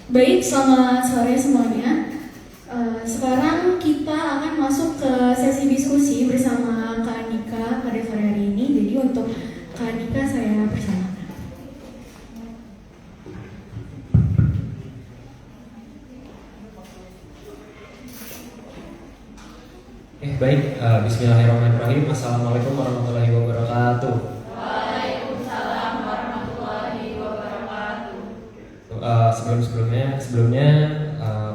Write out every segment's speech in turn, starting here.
Baik, selamat sore semuanya. Sekarang kita akan masuk ke sesi diskusi bersama Kak Andika pada sore hari ini. Jadi untuk Kak Andika saya persilakan. Baik, bismillahirrahmanirrahim. Assalamualaikum warahmatullahi wabarakatuh. Waalaikumsalam warahmatullahi wabarakatuh. Sebelumnya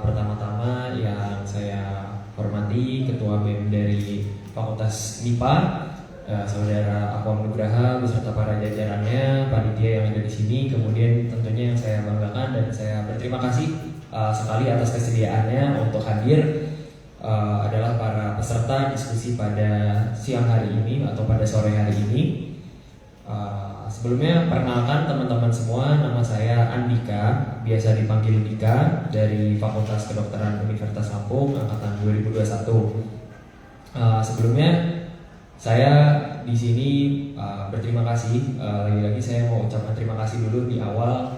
pertama-tama yang saya hormati Ketua BEM dari Fakultas MIPA, Saudara Aquam Nugraha beserta para jajarannya, panitia yang ada di sini. Kemudian tentunya yang saya banggakan dan saya berterima kasih sekali atas kesediaannya untuk hadir adalah para peserta diskusi pada siang hari ini atau pada sore hari ini. Sebelumnya perkenalkan teman-teman semua, nama saya Andika, biasa dipanggil Dika, dari Fakultas Kedokteran Universitas Lampung angkatan 2021. Sebelumnya saya di sini berterima kasih. Lagi-lagi saya mau ucapkan terima kasih dulu di awal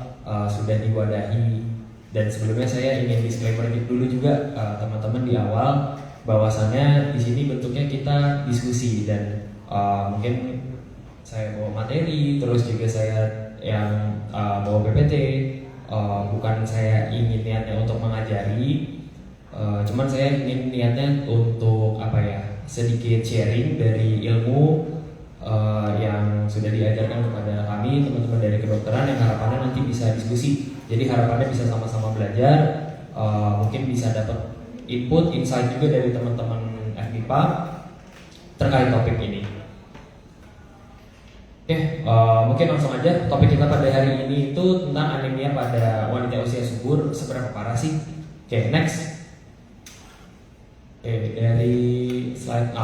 sudah diwadahi. Dan sebelumnya saya ingin disclaimer dulu juga teman-teman di awal bahwasannya di sini bentuknya kita diskusi dan mungkin saya bawa materi, terus juga saya yang bawa PPT, bukan saya ingin niatnya untuk mengajari, cuman saya ingin niatnya untuk sedikit sharing dari ilmu yang sudah diajarkan kepada kami teman-teman dari kedokteran yang harapannya nanti bisa diskusi. Jadi harapannya bisa sama-sama belajar, mungkin bisa dapat input, insight juga dari teman-teman FMIPA terkait topik ini. Mungkin langsung aja. Topik kita pada hari ini itu tentang anemia pada wanita usia subur, seberapa parah sih? Next. Dari slide.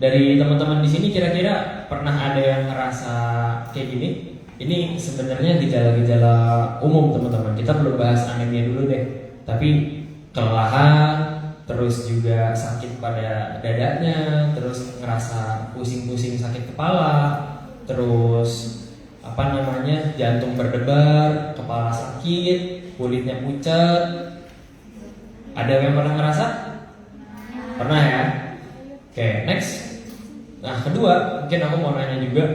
Dari teman-teman di sini kira-kira pernah ada yang ngerasa kayak gini? Ini sebenarnya gejala-gejala umum teman-teman. Kita belum bahas anemia dulu deh. Tapi kelelahan, terus juga sakit pada dadanya, terus ngerasa pusing-pusing sakit kepala, terus jantung berdebar, kepala sakit, kulitnya pucat. Ada yang pernah ngerasa? Pernah ya? Next. Nah, kedua, mungkin aku mau nanya juga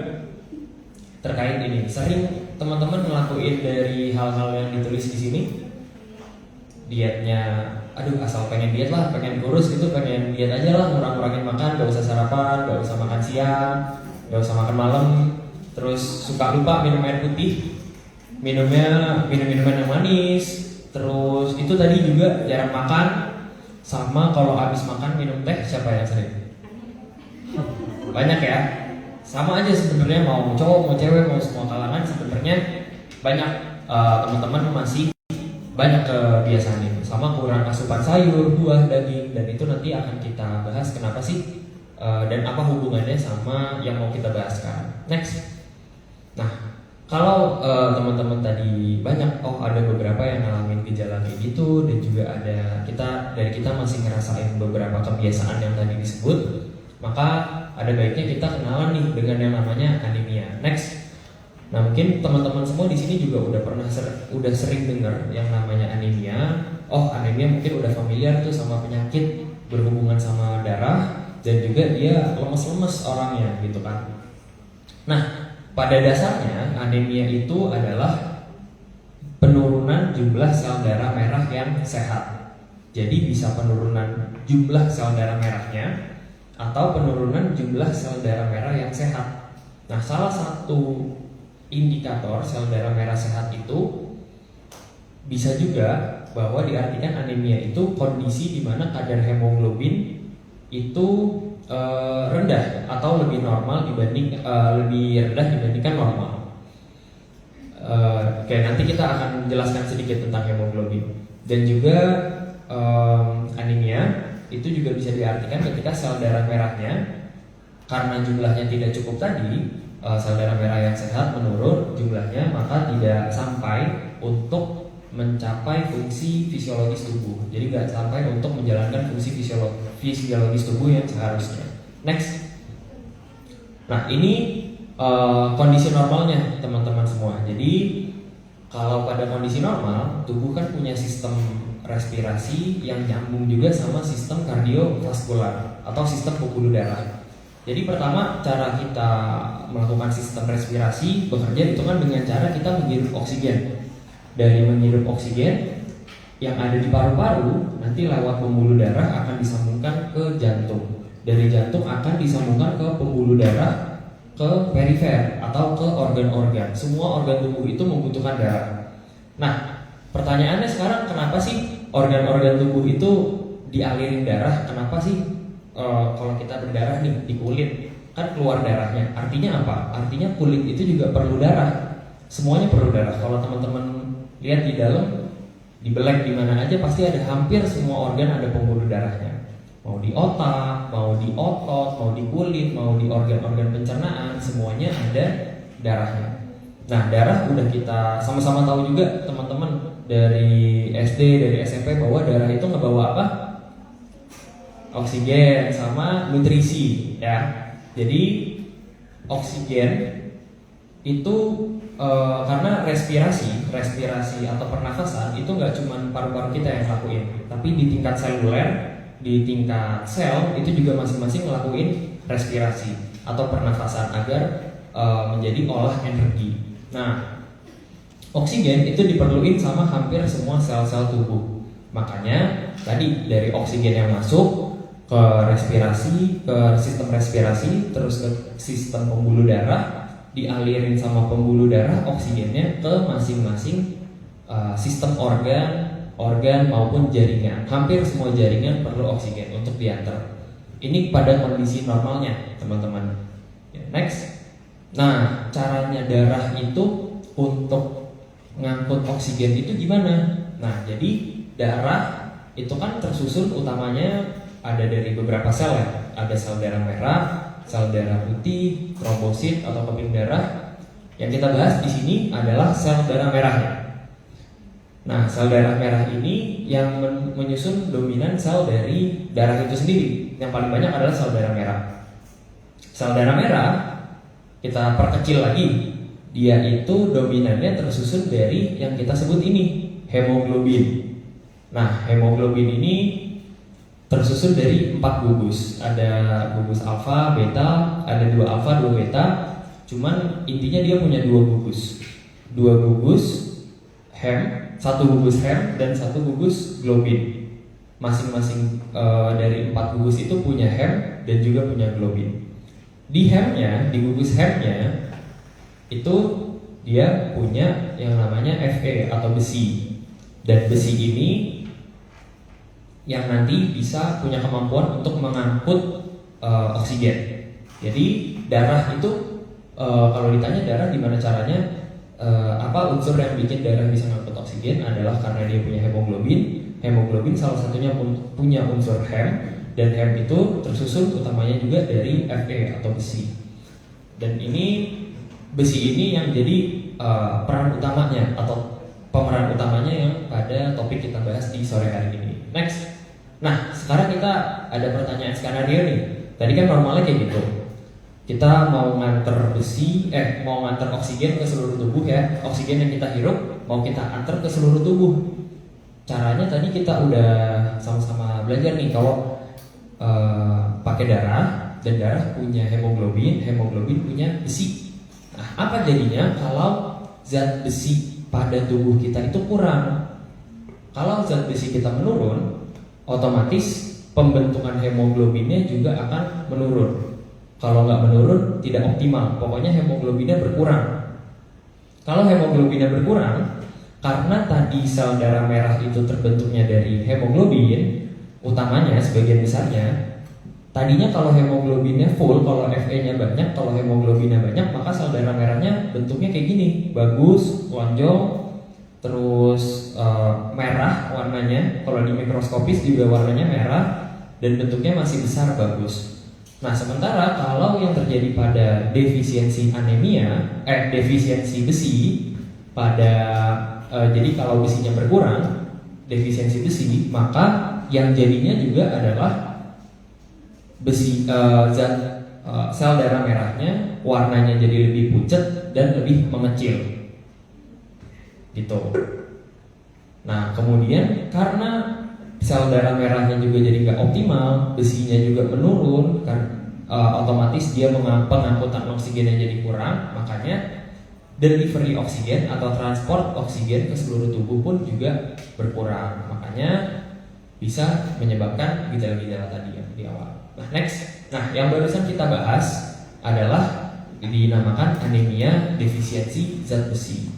terkait ini. Sering teman-teman ngelakuin dari hal-hal yang ditulis di sini? Dietnya, asal pengen diet lah, pengen kurus gitu, pengen diet aja lah, ngurang-ngurangin makan, gak usah sarapan, gak usah makan siang, gak usah makan malam, terus suka lupa minum air putih, minum-minuman yang manis, terus itu tadi juga jarang makan, sama kalau habis makan minum teh. Siapa yang sering? Banyak ya. Sama aja sebenarnya, mau cowok mau cewek mau semua kalangan sebenarnya banyak teman-teman masih banyak kebiasaan ini, sama kurang asupan sayur, buah, daging, dan itu nanti akan kita bahas kenapa sih dan apa hubungannya sama yang mau kita bahas sekarang. Next. Nah, kalau teman-teman tadi banyak, ada beberapa yang ngalamin gejala kayak gitu, dan juga ada kita masih ngerasain beberapa kebiasaan yang tadi disebut, maka ada baiknya kita kenalan nih dengan yang namanya anemia. Next. Nah, mungkin teman-teman semua di sini juga udah sering dengar yang namanya anemia. Anemia mungkin udah familiar tuh sama penyakit berhubungan sama darah, dan juga dia lemes-lemes orangnya gitu kan. Nah, pada dasarnya anemia itu adalah penurunan jumlah sel darah merah yang sehat. Jadi bisa penurunan jumlah sel darah merahnya atau penurunan jumlah sel darah merah yang sehat. Nah, salah satu indikator sel darah merah sehat itu bisa juga bahwa diartikan anemia itu kondisi di mana kadar hemoglobin itu rendah atau lebih normal lebih rendah dibandingkan normal. Nanti kita akan jelaskan sedikit tentang hemoglobin. Dan juga anemia itu juga bisa diartikan ketika sel darah merahnya karena jumlahnya tidak cukup tadi, sel darah merah yang sehat menurun jumlahnya, maka tidak sampai untuk mencapai fungsi fisiologis tubuh. Jadi nggak sampai untuk menjalankan fungsi fisiologis tubuh yang seharusnya. Next. Nah, ini kondisi normalnya teman-teman semua. Jadi Kalau pada kondisi normal, tubuh kan punya sistem respirasi yang nyambung juga sama sistem kardiovaskular atau sistem pembuluh darah. Jadi pertama, cara kita melakukan sistem respirasi bekerja itu kan dengan cara kita menghirup oksigen. Dari menghirup oksigen yang ada di paru-paru, nanti lewat pembuluh darah akan disambungkan ke jantung. Dari jantung akan disambungkan ke pembuluh darah, ke perifer atau ke organ-organ. Semua organ tubuh itu membutuhkan darah. Nah, pertanyaannya sekarang, kenapa sih organ-organ tubuh itu dialirin darah? Kenapa sih kalau kita berdarah nih di kulit kan keluar darahnya? Artinya apa? Artinya kulit itu juga perlu darah. Semuanya perlu darah. Kalau teman-teman lihat di dalam, di belek di mana aja pasti ada, hampir semua organ ada pembuluh darahnya. Mau di otak, mau di otot, mau di kulit, mau di organ-organ pencernaan, semuanya ada darahnya. Nah, darah udah kita sama-sama tahu juga teman-teman dari SD, dari SMP, bahwa darah itu ngebawa apa? Oksigen sama nutrisi, ya. Jadi oksigen itu karena respirasi atau pernafasan itu nggak cuma paru-paru kita yang ngelakuin, tapi di tingkat seluler, di tingkat sel itu juga masing-masing ngelakuin respirasi atau pernafasan agar menjadi olah energi. Nah, oksigen itu diperluin sama hampir semua sel-sel tubuh. Makanya tadi dari oksigen yang masuk ke respirasi, ke sistem respirasi, terus ke sistem pembuluh darah, dialirin sama pembuluh darah oksigennya ke masing-masing sistem organ maupun jaringan. Hampir semua jaringan perlu oksigen untuk diantar. Ini pada kondisi normalnya, teman-teman. Next. Nah, caranya darah itu untuk ngangkut oksigen itu gimana? Nah, jadi darah itu kan tersusun utamanya ada dari beberapa sel ya. Ada sel darah merah, sel darah putih, trombosit atau keping darah. Yang kita bahas di sini adalah sel darah merahnya. Nah, sel darah merah ini yang menyusun dominan sel dari darah itu sendiri. Yang paling banyak adalah sel darah merah. Sel darah merah kita perkecil lagi. Dia itu dominannya tersusun dari yang kita sebut ini, hemoglobin. Nah, hemoglobin ini tersusun dari 4 gugus. Ada gugus alfa, beta, ada 2 alfa, 2 beta. Cuman intinya dia punya 2 gugus. 2 gugus hem, 1 gugus hem dan 1 gugus globin. Masing-masing dari 4 gugus itu punya hem dan juga punya globin. Di hemnya, di gugus hemnya itu dia punya yang namanya Fe atau besi. Dan besi ini yang nanti bisa punya kemampuan untuk mengangkut oksigen. Jadi darah itu kalau ditanya darah gimana caranya, apa unsur yang bikin darah bisa mengangkut oksigen adalah karena dia punya hemoglobin. Hemoglobin salah satunya punya unsur hem, dan hem itu tersusun utamanya juga dari Fe atau besi. Dan ini besi ini yang jadi peran utamanya atau pemeran utamanya yang pada topik kita bahas di sore hari ini. Next. Nah, sekarang kita ada pertanyaan skenario nih. Tadi kan normalnya kayak gitu. Kita mau nganter mau nganter oksigen ke seluruh tubuh ya. Oksigen yang kita hirup mau kita antar ke seluruh tubuh. Caranya tadi kita udah sama-sama belajar nih, kalau pakai darah, dan darah punya hemoglobin, hemoglobin punya besi. Nah, apa jadinya kalau zat besi pada tubuh kita itu kurang? Kalau zat besi kita menurun, otomatis pembentukan hemoglobinnya juga akan menurun. Kalau nggak menurun, tidak optimal. Pokoknya hemoglobinnya berkurang. Kalau hemoglobinnya berkurang, karena tadi sel darah merah itu terbentuknya dari hemoglobin, utamanya sebagian besarnya. Tadinya kalau hemoglobinnya full, kalau Fe-nya banyak, kalau hemoglobinnya banyak, maka sel darah merahnya bentuknya kayak gini, bagus, lonjong, terus merah warnanya. Kalau di mikroskopis juga warnanya merah dan bentuknya masih besar, bagus. Nah, sementara kalau yang terjadi pada defisiensi anemia, defisiensi besi pada jadi kalau besinya berkurang, defisiensi besi, maka yang jadinya juga adalah besi sel darah merahnya warnanya jadi lebih pucat dan lebih mengecil. gitu. Nah kemudian karena sel darah merahnya juga jadi nggak optimal, besinya juga menurun, kan otomatis dia pengangkutan oksigennya jadi kurang, makanya delivery oksigen atau transport oksigen ke seluruh tubuh pun juga berkurang, makanya bisa menyebabkan gejala-gejala tadi yang di awal. Nah next, yang barusan kita bahas adalah dinamakan anemia defisiensi zat besi.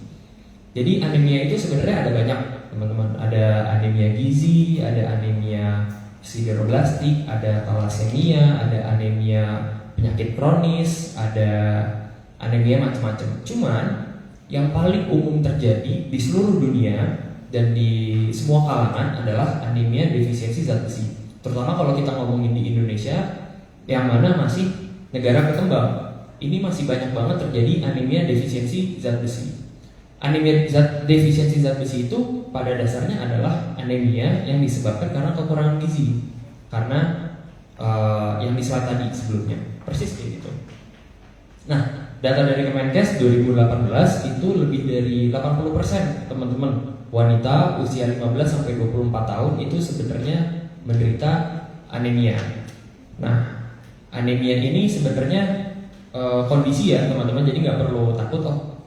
Jadi anemia itu sebenarnya ada banyak teman-teman, ada anemia gizi, ada anemia sideroblastik, ada thalassemia, ada anemia penyakit kronis, ada anemia macam-macam. Cuman yang paling umum terjadi di seluruh dunia dan di semua kalangan adalah anemia defisiensi zat besi. Terutama kalau kita ngomongin di Indonesia yang mana masih negara berkembang, ini masih banyak banget terjadi anemia defisiensi zat besi. Anemia defisiensi zat besi itu pada dasarnya adalah anemia yang disebabkan karena kekurangan gizi, karena yang di slide tadi sebelumnya persis kayak gitu. Nah, data dari Kemenkes 2018 itu lebih dari 80% teman-teman wanita usia 15 sampai 24 tahun itu sebenarnya menderita anemia. Nah, anemia ini sebenarnya kondisi ya teman-teman, jadi nggak perlu takut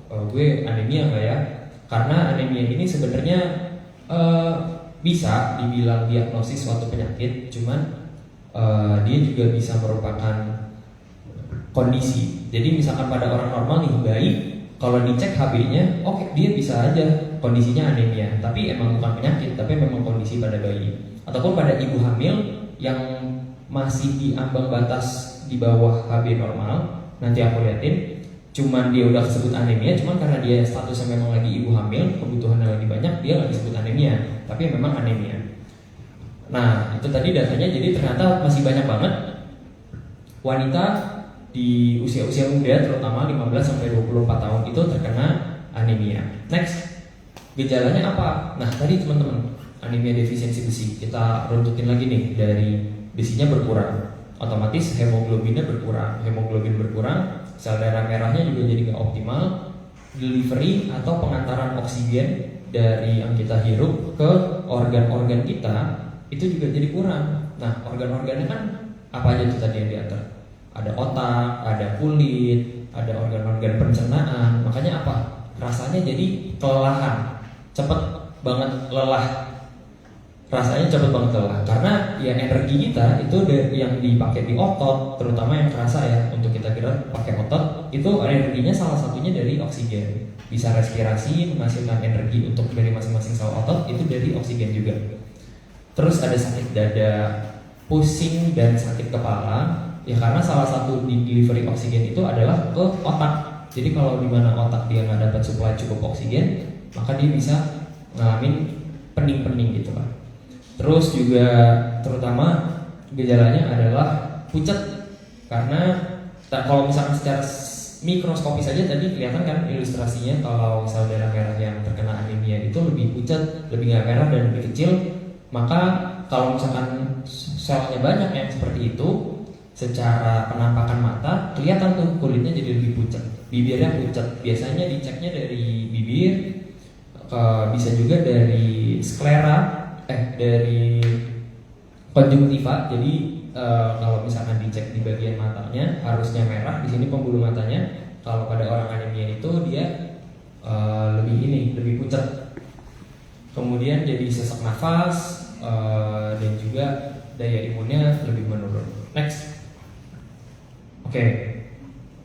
gue anemia nggak ya, karena anemia ini sebenarnya bisa dibilang diagnosis suatu penyakit, cuman dia juga bisa merupakan kondisi. Jadi misalkan pada orang normal nih bayi, kalau dicek HB-nya, oke, dia bisa aja kondisinya anemia, tapi emang bukan penyakit, tapi memang kondisi pada bayi. Ataupun pada ibu hamil yang masih di ambang batas di bawah HB normal, nanti aku liatin, cuman dia udah disebut anemia, cuman karena dia statusnya memang lagi ibu hamil, kebutuhannya lagi banyak, dia nggak disebut anemia, tapi memang anemia. Nah itu tadi datanya, jadi ternyata masih banyak banget wanita di usia-usia muda, terutama 15-24 tahun itu terkena anemia. Next, gejalanya apa? Nah tadi teman-teman, anemia defisiensi besi, kita runtutin lagi nih, dari besinya berkurang, otomatis hemoglobinnya berkurang, hemoglobin berkurang, sel darah merahnya juga jadi nggak optimal, delivery atau pengantaran oksigen dari yang kita hirup ke organ-organ kita itu juga jadi kurang. Nah organ-organnya kan apa aja tuh tadi yang diatur? Ada otak, ada kulit, ada organ-organ pencernaan. Makanya apa? Rasanya jadi kelelahan, cepet banget lelah. Rasanya cepet banget lelah karena ya energi kita itu yang dipakai di otot, terutama yang kerasa ya untuk kita gerak pakai otot, itu energinya salah satunya dari oksigen. Bisa respirasi, menghasilkan energi untuk dari masing-masing sel otot itu dari oksigen juga. Terus ada sakit dada, pusing dan sakit kepala, ya karena salah satu di delivery oksigen itu adalah ke otak. Jadi kalau di mana otak dia nggak dapat supply cukup oksigen, maka dia bisa ngalamin pening-pening gitu lah. Terus juga terutama gejalanya adalah pucat, karena kalau misalkan secara mikroskopis saja tadi kelihatan kan ilustrasinya, kalau sel darah merah yang terkena anemia itu lebih pucat, lebih nggak merah dan lebih kecil. Maka kalau misalkan selnya banyak yang seperti itu, secara penampakan mata kelihatan tuh kulitnya jadi lebih pucat, bibirnya pucat. Biasanya diceknya dari bibir, bisa juga dari sklera, dari konjungtiva. Jadi kalau misalkan dicek di bagian matanya harusnya merah, di sini pembuluh matanya. Kalau pada orang anemia itu dia lebih pucat. Kemudian jadi sesak nafas dan juga daya imunnya lebih menurun. Next. Oke.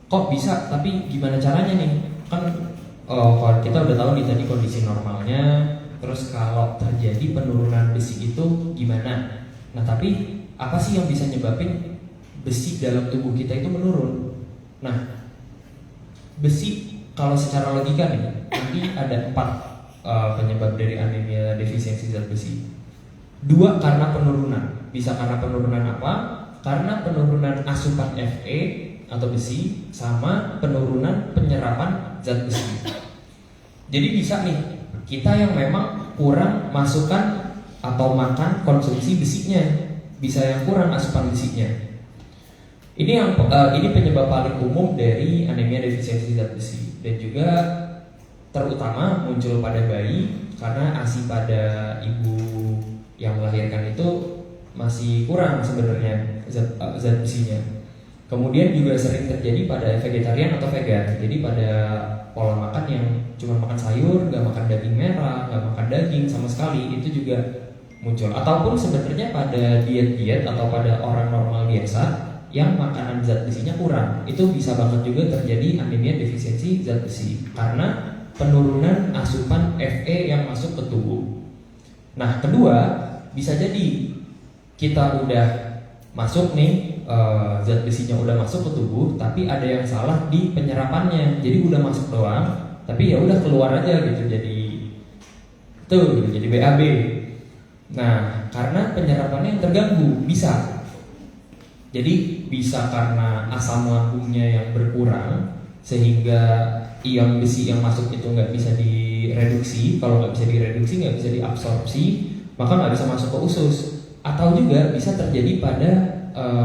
Kok bisa? Tapi gimana caranya nih? Kan kalau kita udah tahu nih tadi kondisi normalnya. Terus kalau terjadi penurunan besi itu gimana? Nah tapi apa sih yang bisa nyebabin besi dalam tubuh kita itu menurun? Nah besi kalau secara logika nih, nanti ada 4 penyebab dari anemia defisiensi zat besi. 2 karena penurunan. Bisa karena penurunan apa? Karena penurunan asupan Fe atau besi, sama penurunan penyerapan zat besi. Jadi bisa nih, kita yang memang kurang masukan atau makan konsumsi besinya, bisa yang kurang asupan besinya. Ini penyebab paling umum dari anemia defisiensi zat besi. Dan juga terutama muncul pada bayi karena ASI pada ibu yang melahirkan itu masih kurang sebenarnya zat besinya. Kemudian juga sering terjadi pada vegetarian atau vegan. Jadi pada pola makan yang cuma makan sayur, nggak makan daging merah, nggak makan daging sama sekali, itu juga muncul. Ataupun sebenarnya pada diet-diet atau pada orang normal biasa yang makanan zat besinya kurang, itu bisa banget juga terjadi anemia defisiensi zat besi karena penurunan asupan Fe yang masuk ke tubuh. Nah, kedua, bisa jadi kita udah masuk nih zat besinya udah masuk ke tubuh, tapi ada yang salah di penyerapannya. Jadi udah masuk doang, tapi ya udah keluar aja gitu, jadi BAB. Nah, karena penyerapannya yang terganggu bisa. Jadi bisa karena asam lambungnya yang berkurang sehingga ion besi yang masuk itu nggak bisa direduksi. Kalau nggak bisa direduksi, nggak bisa diabsorpsi, maka nggak bisa masuk ke usus. Atau juga bisa terjadi pada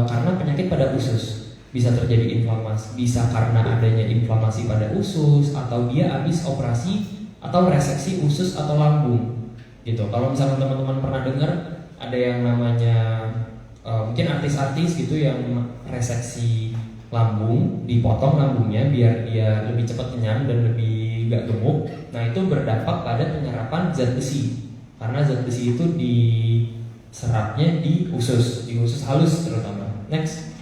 karena penyakit pada usus, bisa terjadi inflamasi, bisa karena adanya inflamasi pada usus, atau dia habis operasi atau reseksi usus atau lambung gitu. Kalau misalnya teman-teman pernah dengar ada yang namanya mungkin artis-artis gitu yang reseksi lambung, dipotong lambungnya biar dia lebih cepat kenyang dan lebih gak gemuk. Nah, itu berdampak pada penyerapan zat besi karena zat besi itu diserapnya di usus halus terutama. Next.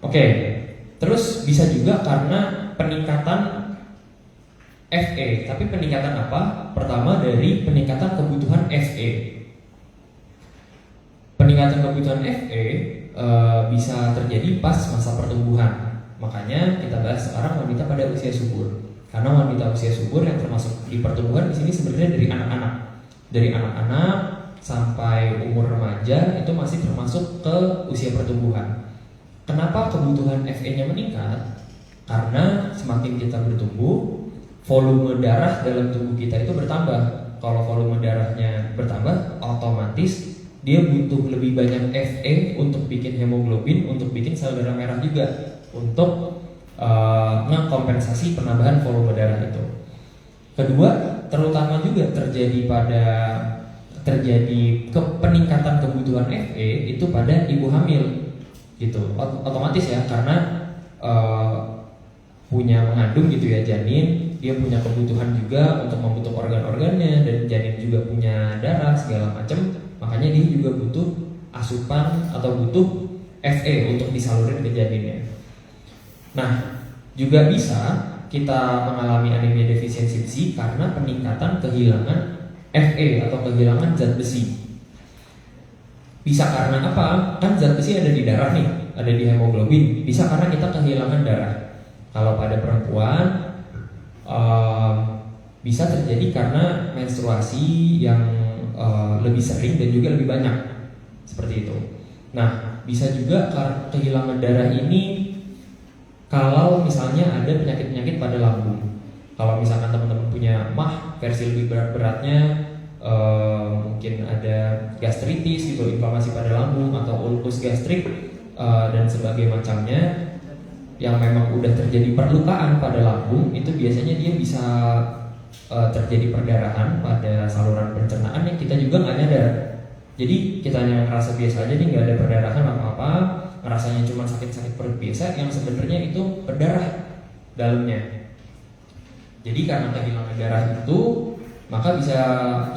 Oke, terus bisa juga karena peningkatan Fe. Tapi peningkatan apa? Pertama dari peningkatan kebutuhan Fe. Peningkatan kebutuhan Fe bisa terjadi pas masa pertumbuhan. Makanya kita bahas sekarang wanita pada usia subur. Karena wanita usia subur yang termasuk di pertumbuhan di sini sebenarnya dari anak-anak. Dari anak-anak sampai umur remaja itu masih termasuk ke usia pertumbuhan. Kenapa kebutuhan Fe-nya meningkat? Karena semakin kita bertumbuh, volume darah dalam tubuh kita itu bertambah. Kalau volume darahnya bertambah, otomatis dia butuh lebih banyak Fe untuk bikin hemoglobin, untuk bikin sel darah merah juga, untuk mengkompensasi penambahan volume darah itu. Kedua, terutama juga terjadi peningkatan kebutuhan Fe itu pada ibu hamil, gitu. Otomatis ya, karena punya mengandung gitu ya janin, dia punya kebutuhan juga untuk membentuk organ-organnya, dan janin juga punya darah segala macam. Makanya dia juga butuh asupan atau butuh Fe untuk disalurin ke janinnya. Nah, juga bisa kita mengalami anemia defisiensi besi karena peningkatan kehilangan Fe atau kehilangan zat besi. Bisa karena apa? Kan zat besi ada di darah nih, ada di hemoglobin. Bisa karena kita kehilangan darah. Kalau pada perempuan bisa terjadi karena menstruasi yang lebih sering dan juga lebih banyak, seperti itu. Nah, bisa juga kehilangan darah ini kalau misalnya ada penyakit-penyakit pada lambung. Kalau misalkan teman-teman punya MAH versi lebih berat-beratnya, mungkin ada gastritis gitu, inflamasi pada lambung, atau ulkus gastrik dan sebagainya macamnya, yang memang udah terjadi perlukaan pada lambung, itu biasanya dia bisa terjadi perdarahan pada saluran pencernaan yang kita juga nggak nyadar. Jadi kita hanya ngerasa biasa aja nih, nggak ada perdarahan apa-apa, rasanya cuma sakit-sakit perut biasa, yang sebenarnya itu berdarah dalamnya. Jadi karena kehilangan darah itu, maka bisa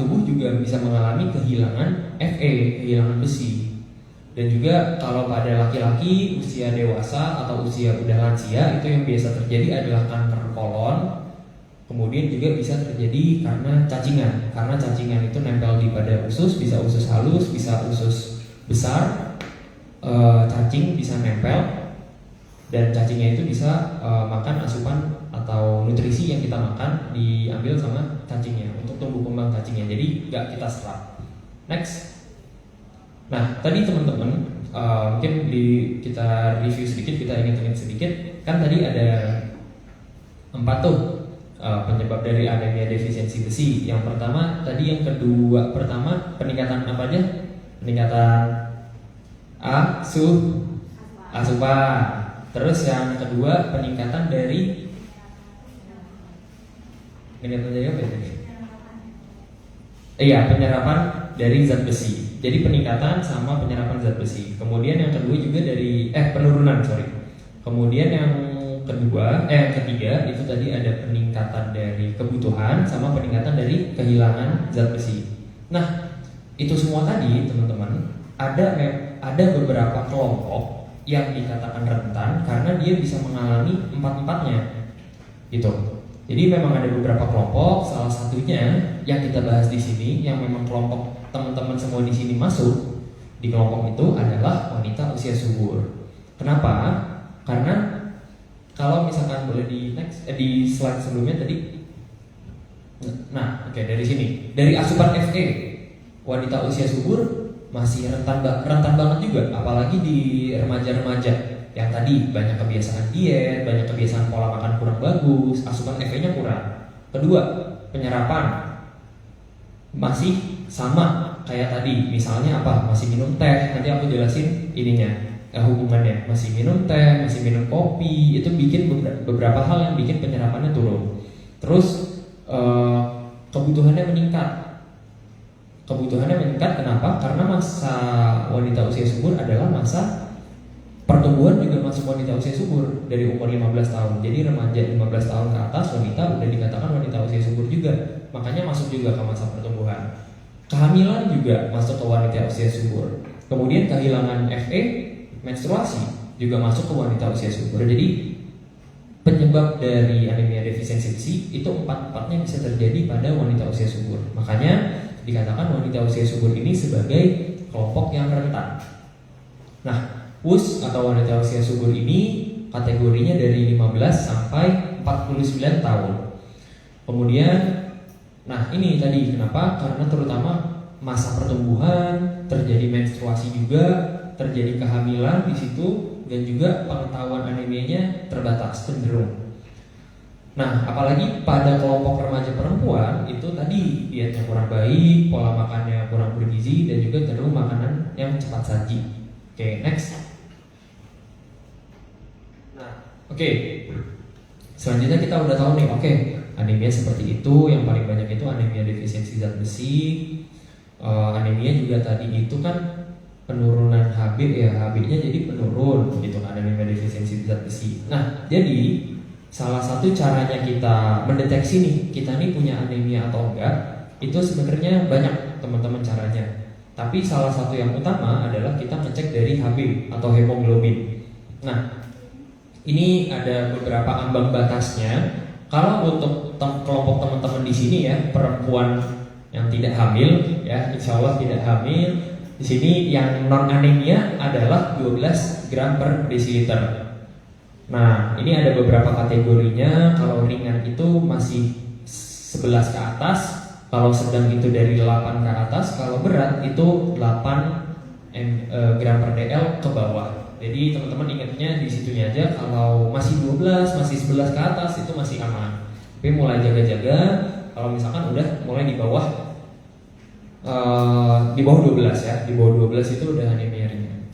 tubuh juga bisa mengalami kehilangan Fe, kehilangan besi. Dan juga kalau pada laki-laki usia dewasa atau usia udah lansia, itu yang biasa terjadi adalah kanker kolon. Kemudian juga bisa terjadi karena cacingan. Karena cacingan itu nempel di pada usus, bisa usus halus, bisa usus besar. Cacing bisa nempel, dan cacingnya itu bisa makan asupan atau nutrisi yang kita makan diambil sama cacingnya untuk tumbuh kembang cacingnya. Jadi nggak kita serap. Next. Nah, tadi teman-teman mungkin kita review sedikit, kita ingat-ingat sedikit. Kan tadi ada 4 tuh penyebab dari anemia defisiensi besi. Yang pertama tadi, yang kedua, pertama peningkatan apa aja? Peningkatan asupan. Terus yang kedua peningkatan dari Meningkatan dari apa ya tadi? Iya, penyerapan dari zat besi. Jadi peningkatan sama penyerapan zat besi. Kemudian yang kedua juga dari penurunan, sorry. Kemudian yang ketiga itu tadi ada peningkatan dari kebutuhan sama peningkatan dari kehilangan zat besi. Nah, itu semua tadi teman-teman ada beberapa kelompok yang dikatakan rentan karena dia bisa mengalami empat-empatnya, gitu. Jadi memang ada beberapa kelompok, salah satunya yang kita bahas di sini, yang memang kelompok teman-teman semua di sini masuk di kelompok itu adalah wanita usia subur. Kenapa? Karena kalau misalkan boleh di slide sebelumnya tadi, nah oke, dari sini, dari asupan FE, wanita usia subur masih rentan banget juga, apalagi di remaja-remaja yang tadi banyak kebiasaan diet, banyak kebiasaan pola makan kurang bagus, asupan FE-nya kurang. Kedua, penyerapan masih sama kayak tadi, misalnya apa? Masih minum teh, nanti aku jelasin ininya. Hubungannya masih minum teh, masih minum kopi, itu bikin beberapa hal yang bikin penyerapannya turun. Terus kebutuhannya meningkat. Kenapa? Karena masa wanita usia subur adalah masa pertumbuhan juga masuk wanita usia subur dari umur 15 tahun. Jadi remaja 15 tahun ke atas wanita udah dikatakan wanita usia subur juga. Makanya masuk juga ke masa pertumbuhan. Kehamilan juga masuk ke wanita usia subur. Kemudian kehilangan FE, menstruasi juga masuk ke wanita usia subur. Jadi penyebab dari anemia defisiensi besi itu empat-empatnya bisa terjadi pada wanita usia subur. Makanya dikatakan wanita usia subur ini sebagai kelompok yang rentan. Nah, WUS atau wanita usia subur ini kategorinya dari 15 sampai 49 tahun. Kemudian, nah ini tadi kenapa? Karena terutama masa pertumbuhan, terjadi menstruasi juga, terjadi kehamilan di situ, dan juga pengetahuan anemianya terbatas, cenderung. Nah, apalagi pada kelompok remaja perempuan itu tadi dietnya kurang baik, pola makannya kurang bergizi, dan juga cenderung makanan yang cepat saji. Oke, next. Nah, oke. Selanjutnya kita udah tahu nih, oke, anemia seperti itu, yang paling banyak itu anemia defisiensi zat besi. Anemia juga tadi itu kan penurunan HB ya, HB-nya jadi penurun gitu kan, anemia defisiensi zat besi. Nah, jadi salah satu caranya kita mendeteksi nih kita nih punya anemia atau enggak, itu sebenarnya banyak teman-teman caranya. Tapi salah satu yang utama adalah kita ngecek dari HB atau hemoglobin. Nah, ini ada beberapa ambang batasnya. Kalau untuk kelompok teman-teman di sini ya, perempuan yang tidak hamil ya, insya Allah tidak hamil. Di sini yang non anemia adalah 12 gram per desiliter. Nah, ini ada beberapa kategorinya. Kalau ringan itu masih 11 ke atas, kalau sedang itu dari 8 ke atas, kalau berat itu 8 gram per dl ke bawah. Jadi teman-teman ingatnya di situnya aja. Kalau masih 12, masih 11 ke atas itu masih aman. Tapi mulai jaga-jaga kalau misalkan udah mulai di bawah 12 ya, di bawah 12 itu udah anemia ringan.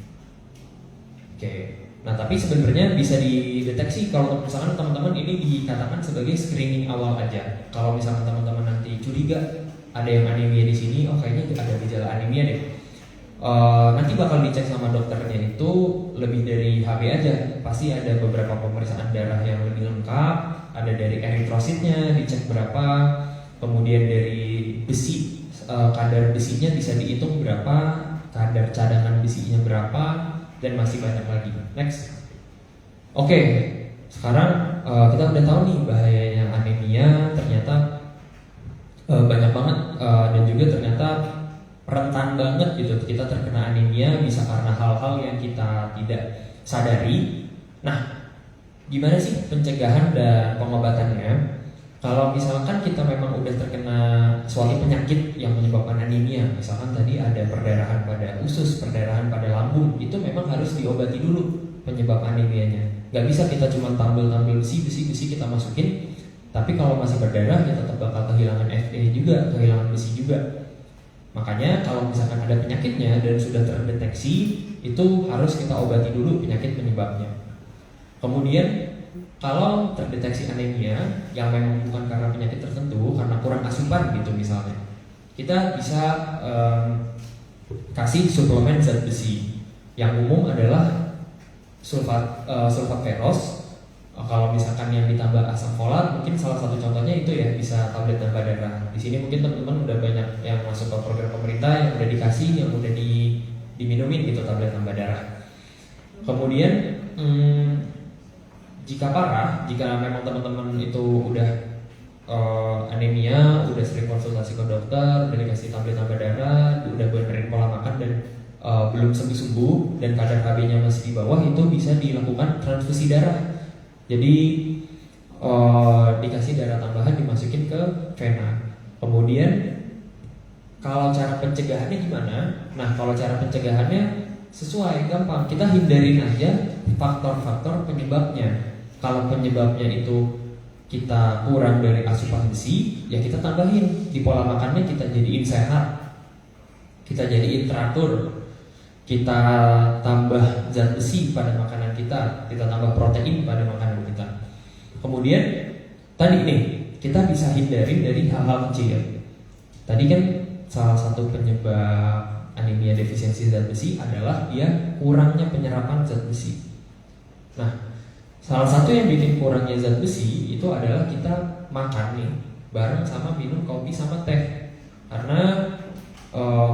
Oke. Nah, tapi sebenarnya bisa dideteksi kalau misalkan teman-teman ini dikatakan sebagai screening awal aja. Kalau misalkan teman-teman nanti curiga ada yang anemia di sini, oh kayaknya ada gejala anemia deh. Nanti bakal dicek sama dokternya itu lebih dari HB aja. Pasti ada beberapa pemeriksaan darah yang lebih lengkap, ada dari eritrositnya dicek berapa, kemudian dari besi, kadar besinya bisa dihitung berapa, kadar cadangan besinya berapa, dan masih banyak lagi. Next. Oke, sekarang kita udah tahu nih bahayanya anemia. Ternyata banyak banget dan juga ternyata rentan banget gitu kita terkena anemia, bisa karena hal-hal yang kita tidak sadari. Nah, gimana sih pencegahan dan pengobatannya? Kalau misalkan kita memang udah terkena suatu penyakit yang menyebabkan anemia, misalkan tadi ada perdarahan pada usus, perdarahan pada lambung, itu memang harus diobati dulu penyebab anemianya. Gak bisa kita cuma tampil-tampil besi kita masukin, tapi kalau masih berdarah ya tetap bakal kehilangan Fe juga, kehilangan besi juga. Makanya kalau misalkan ada penyakitnya dan sudah terdeteksi, itu harus kita obati dulu penyakit penyebabnya. Kemudian kalau terdeteksi anemia yang memang bukan karena penyakit tertentu, karena kurang asupan gitu misalnya, kita bisa kasih suplemen zat besi. Yang umum adalah sulfat ferros. Kalau misalkan yang ditambah asam folat, mungkin salah satu contohnya itu ya bisa tablet tambah darah. Di sini mungkin teman-teman udah banyak yang masuk ke program pemerintah yang udah dikasih, yang udah diminumin gitu tablet tambah darah. Kemudian jika parah, jika memang teman-teman itu udah anemia, udah sering konsultasi ke dokter, udah dikasih tablet tambah darah, udah benerin pola makan dan belum sembuh-sembuh dan kadar Hb-nya masih di bawah, itu bisa dilakukan transfusi darah. Jadi dikasih darah tambahan dimasukin ke vena. Kemudian kalau cara pencegahannya gimana? Nah, kalau cara pencegahannya sesuai, gampang. Kita hindarin aja faktor-faktor penyebabnya. Kalau penyebabnya itu kita kurang dari asupan besi, ya kita tambahin di pola makannya, kita jadiin sehat, kita jadiin teratur, kita tambah zat besi pada makanan kita tambah protein pada makanan kita. Kemudian tadi nih, kita bisa hindarin dari hal-hal kecil. Tadi kan salah satu penyebab anemia defisiensi zat besi adalah dia kurangnya penyerapan zat besi. Nah, salah satu yang bikin kurangnya zat besi itu adalah kita makan nih bareng sama minum kopi sama teh. Karena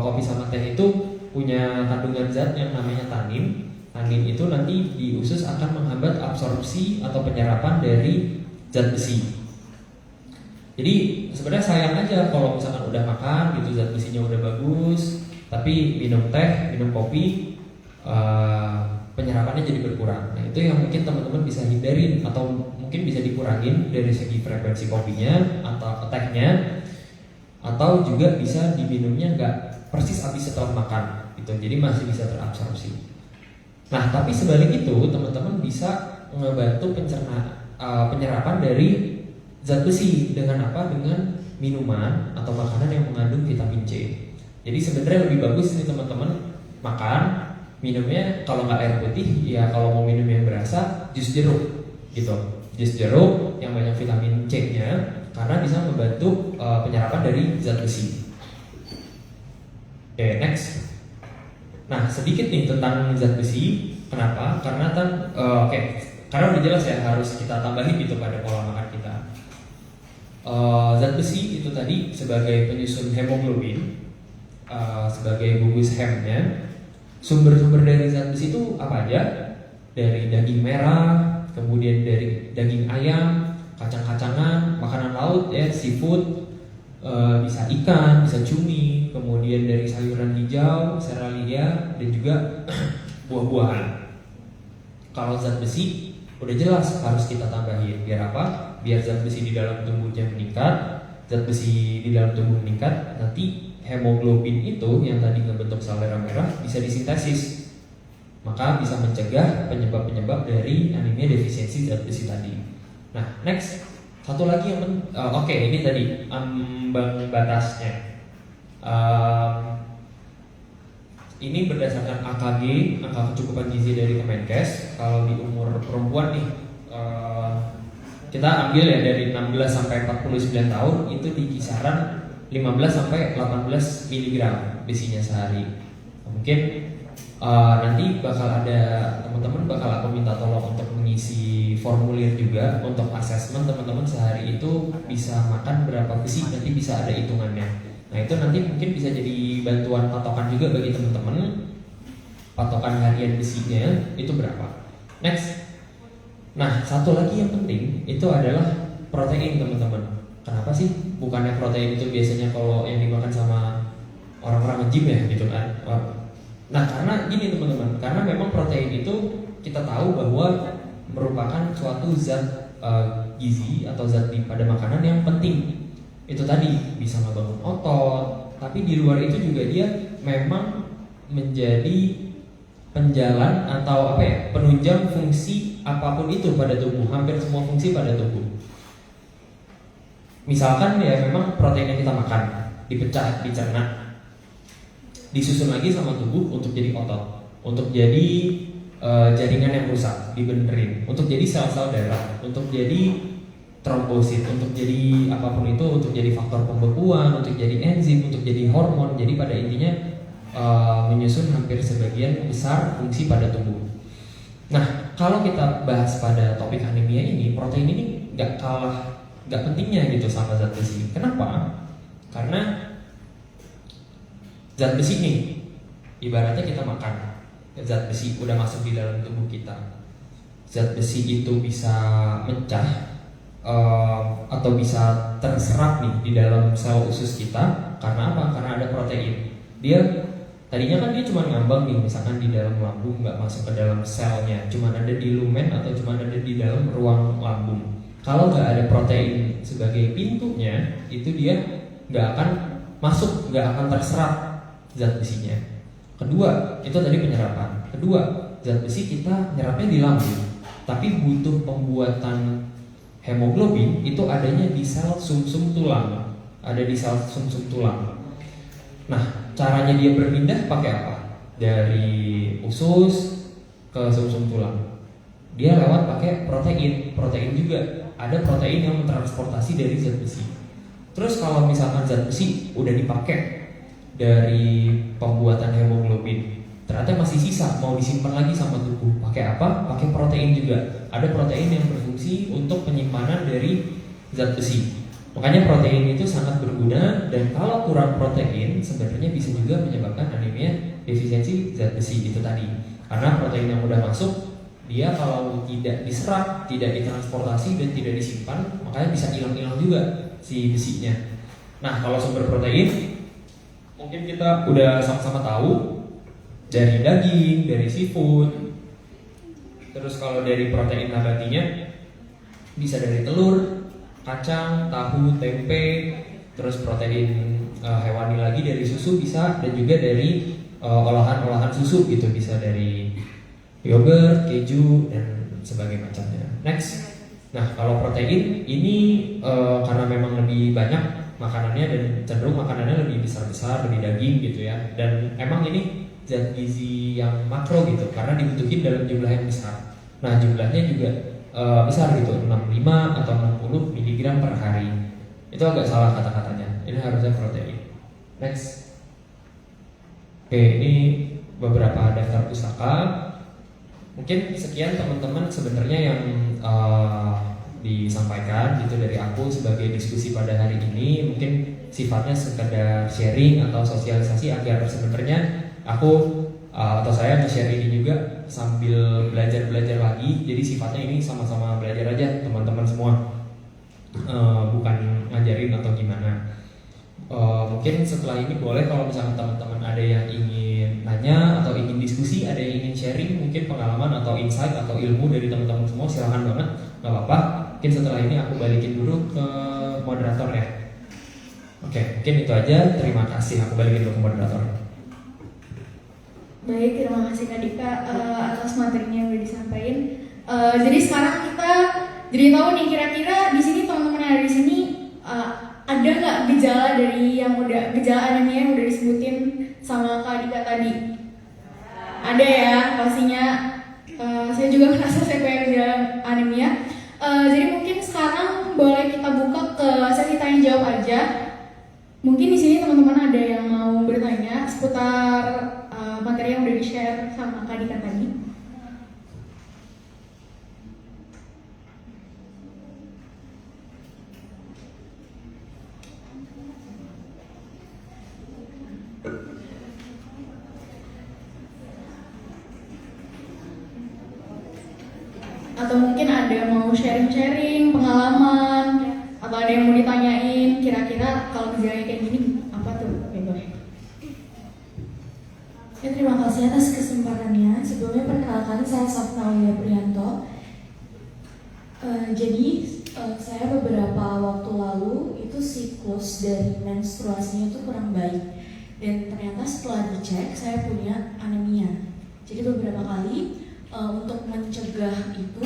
kopi sama teh itu punya kandungan zat yang namanya tanin. Tanin itu nanti di usus akan menghambat absorpsi atau penyerapan dari zat besi. Jadi sebenarnya sayang aja kalau misalkan udah makan gitu, zat besinya udah bagus, tapi minum teh, minum kopi, penyerapannya jadi berkurang. Nah, itu yang mungkin teman-teman bisa hindarin atau mungkin bisa dikurangin dari segi frekuensi kopinya atau tehnya, atau juga bisa diminumnya nggak persis habis setelah makan gitu, jadi masih bisa terabsorpsi. Nah, tapi sebalik itu teman-teman bisa ngebantu penyerapan dari zat besi dengan apa? Dengan minuman atau makanan yang mengandung vitamin C. Jadi sebenarnya lebih bagus nih teman-teman makan, minumnya kalau nggak air putih, ya kalau mau minum yang berasa jus jeruk gitu. Jus jeruk yang banyak vitamin C-nya karena bisa membantu penyerapan dari zat besi. Oke, next. Nah, sedikit nih tentang zat besi. Kenapa? Karena karena udah jelas ya harus kita tambahin gitu pada pola makan kita. Zat besi itu tadi sebagai penyusun hemoglobin, sebagai gugus hemnya. Sumber-sumber dari zat besi itu apa aja? Dari daging merah, kemudian dari daging ayam, kacang-kacangan, makanan laut ya, seafood, bisa ikan, bisa cumi, kemudian dari sayuran hijau, seralia, dan juga buah-buahan. Kalau zat besi udah jelas harus kita tambahin. Biar apa? Biar zat besi di dalam tubuhnya meningkat. Zat besi di dalam tubuh meningkat, nanti hemoglobin itu yang tadi ngebentuk sel darah merah bisa disintesis, maka bisa mencegah penyebab-penyebab dari anemia defisiensi zat besi tadi. Nah, next, satu lagi yang ini tadi ambang batasnya. Ini berdasarkan AKG, angka kecukupan gizi dari Kemenkes. Kalau di umur perempuan nih, kita ambil ya dari 16 sampai 49 tahun, itu di kisaran 15 sampai 18 mg besinya sehari. Mungkin nanti bakal ada teman-teman bakal aku minta tolong untuk mengisi formulir juga untuk asesmen teman-teman sehari itu bisa makan berapa besi, nanti bisa ada hitungannya. Nah, itu nanti mungkin bisa jadi bantuan patokan juga bagi teman-teman, patokan harian besinya itu berapa. Next. Nah, satu lagi yang penting itu adalah protein teman-teman. Kenapa sih? Bukannya protein itu biasanya kalau yang dimakan sama orang-orang nge-gym ya gitu kan. Nah, karena gini teman-teman, karena memang protein itu kita tahu bahwa merupakan suatu zat gizi atau zat pada makanan yang penting. Itu tadi bisa ngebangun otot, tapi di luar itu juga dia memang menjadi penjalan atau penunjang fungsi apapun itu pada tubuh, hampir semua fungsi pada tubuh. Misalkan ya memang protein yang kita makan dipecah, dicerna, disusun lagi sama tubuh untuk jadi otot, untuk jadi jaringan yang rusak dibenerin untuk jadi sel-sel darah, untuk jadi trombosit, untuk jadi apapun itu, untuk jadi faktor pembekuan, untuk jadi enzim, untuk jadi hormon. Jadi pada intinya menyusun hampir sebagian besar fungsi pada tubuh. Nah, kalau kita bahas pada topik anemia ini, protein ini nggak pentingnya gitu sama zat besi. Kenapa? Karena zat besi nih, ibaratnya kita makan, zat besi udah masuk di dalam tubuh kita. Zat besi itu bisa mecah atau bisa terserap nih di dalam sel usus kita. Karena apa? Karena ada protein. Tadinya kan dia cuma ngambang nih, misalkan di dalam lambung, nggak masuk ke dalam selnya, cuma ada di lumen atau cuma ada di dalam ruang lambung. Kalau nggak ada protein sebagai pintunya, itu dia nggak akan masuk, nggak akan terserap zat besinya. Kedua, itu tadi penyerapan. Kedua, zat besi kita nyerapnya di lambung, tapi butuh pembuatan hemoglobin itu adanya di sel sumsum tulang, ada di sel sumsum tulang. Nah, caranya dia berpindah pakai apa? Dari usus ke sumsum tulang. Dia lewat pakai protein. Protein juga ada protein yang mentransportasi dari zat besi. Terus kalau misalkan zat besi udah dipakai dari pembuatan hemoglobin, ternyata masih sisa, mau disimpan lagi sama tubuh. Pakai apa? Pakai protein juga. Ada protein yang berfungsi untuk penyimpanan dari zat besi. Makanya protein itu sangat berguna, dan kalau kurang protein sebenarnya bisa juga menyebabkan anemia defisiensi zat besi itu tadi. Karena protein yang udah masuk, dia kalau tidak diserap, tidak ditransportasi dan tidak disimpan, makanya bisa hilang-hilang juga si besinya. Nah, kalau sumber protein mungkin kita udah sama-sama tahu dari daging, dari seafood. Terus kalau dari protein nabatinya bisa dari telur, kacang, tahu, tempe. Terus protein hewani lagi dari susu bisa, dan juga dari olahan-olahan susu gitu, bisa dari yogurt, keju, dan sebagainya macamnya. Next. Nah, kalau protein ini karena memang lebih banyak makanannya dan cenderung makanannya lebih besar-besar, lebih daging gitu ya. Dan emang ini zat gizi yang makro gitu, karena dibutuhin dalam jumlah yang besar. Nah, jumlahnya juga besar gitu, 65 atau 60 mg per hari. Itu agak salah kata-katanya. Ini harusnya protein. Next. Oke, ini beberapa daftar pustaka. Mungkin sekian teman-teman sebenarnya yang disampaikan gitu dari aku sebagai diskusi pada hari ini. Mungkin sifatnya sekedar sharing atau sosialisasi agar sebenarnya aku atau saya nge-share ini juga sambil belajar lagi. Jadi sifatnya ini sama-sama belajar aja teman-teman semua, bukan ngajarin atau gimana. Mungkin setelah ini boleh kalau misalkan teman-teman ada yang ingin nanya atau ingin diskusi, ada yang ingin sharing mungkin pengalaman atau insight atau ilmu dari teman-teman semua, silahkan banget, nggak apa-apa. Mungkin setelah ini aku balikin dulu ke moderator ya. Oke, mungkin itu aja. Terima kasih, aku balikin dulu ke moderator. Baik, terima kasih Kak Dika atas materinya yang udah disampaikan. Jadi sekarang kita jadi tahu nih kira-kira di sini teman-teman yang ada di sini ada nggak gejala dari yang udah gejala anemia yang udah disebutin sama Kak Dika tadi? Ada ya, pastinya. Saya juga merasa saya punya gejala anemia. Jadi mungkin sekarang boleh kita buka ke sesi tanya jawab aja. Mungkin di sini teman-teman ada yang mau bertanya seputar materi yang udah di-share sama Kak Dika tadi. Atau mungkin ada mau sharing-sharing pengalaman, atau ada yang mau ditanyain kira-kira kalau gejalanya kayak gini apa tuh? Boleh. Ya, terima kasih atas kesempatannya. Sebelumnya perkenalkan, saya Safna Aulia Prianto. Saya beberapa waktu lalu itu siklus dari menstruasinya itu kurang baik, dan ternyata setelah dicek saya punya anemia. Jadi beberapa kali untuk mencegah itu,